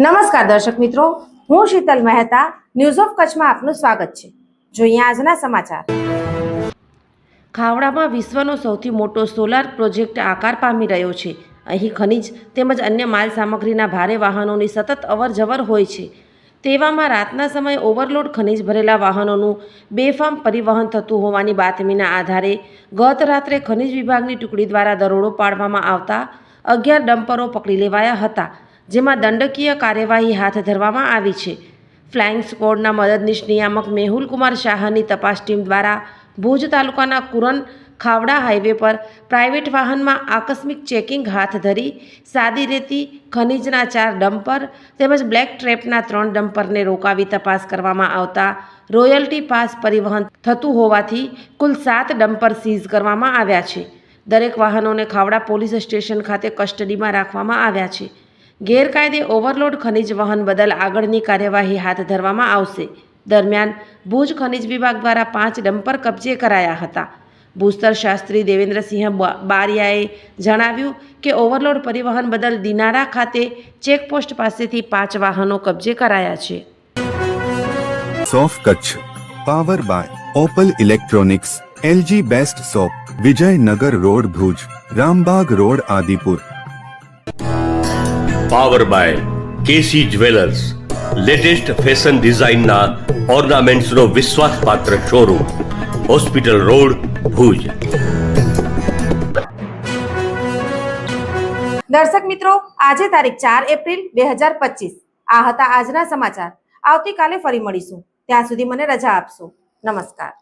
નમસ્કાર દર્શક મિત્રો, હું શીતલ મહેતા ન્યૂઝ ઓફ કચ્છમાં આપનું સ્વાગત છે। જોઈએ આજના સમાચાર। ખાવડામાં વિશ્વનો સૌથી મોટો સોલાર પ્રોજેક્ટ આકાર પામી રહ્યો છે। અહીં ખનિજ તેમજ અન્ય માલ સામગ્રીના ભારે વાહનોની સતત અવરજવર હોય છે। તેવામાં રાતના સમયે ઓવરલોડ ખનિજ ભરેલા વાહનોનું બેફામ પરિવહન થતું હોવાની બાતમીના આધારે ગત રાત્રે ખનિજ વિભાગની ટુકડી દ્વારા દરોડો પાડવામાં આવતા 11 ડમ્પરો પકડી લેવાયા હતા, જેમાં દંડકીય કાર્યવાહી હાથ ધરવામાં આવી છે। ફ્લાઇંગ સ્ક્વોડના મદદનીશ નિયામક મેહુલ કુમાર શાહની તપાસ ટીમ દ્વારા ભુજ તાલુકાના કુરન ખાવડા હાઈવે પર પ્રાઇવેટ વાહનમાં આકસ્મિક ચેકિંગ હાથ ધરી સાદી રેતી ખનિજના 4 ડમ્પર તેમજ બ્લેક ટ્રેપના 3 ડમ્પરને રોકાવી તપાસ કરવામાં આવતા રોયલ્ટી પાસ પરિવહન થતું હોવાથી કુલ 7 ડમ્પર સીઝ કરવામાં આવ્યા છે। દરેક વાહનોને ખાવડા પોલીસ સ્ટેશન ખાતે કસ્ટડીમાં રાખવામાં આવ્યા છે। ગેરકાયદે ઓવરલોડ ખનિજ વહન બદલ આગળની કાર્યવાહી હાથ ધરવામાં આવશે। દરમિયાન ભુજ ખનિજ વિભાગ દ્વારા 5 ડમ્પર કબજે કરાયા હતા। ભૂસ્તર શાસ્ત્રી દેવેન્દ્રસિંહ બારિયાએ જણાવ્યું કે ઓવરલોડ પરિવહન બદલ દિનારા ખાતે ચેકપોસ્ટ પાસેથી 5 વાહનો કબજે કરાયા છે। સોફ Kutch power by Opal electronics, LG best shop, Vijaynagar road Bhuj, Rambag road Adipur. Power by KC jewellers, latest fashion ડિઝાઇનના ઓર્નામેન્ટ્સનો વિશ્વાસપાત્ર શોરૂમ, હોસ્પિટલ રોડ ભુજ। દર્શક મિત્રો, આજે તારીખ 4 એપ્રિલ 2025 આ હતા આજના સમાચાર। આવતીકાલે ફરી મળીશું, ત્યાં સુધી મને રજા આપશો। નમસ્કાર।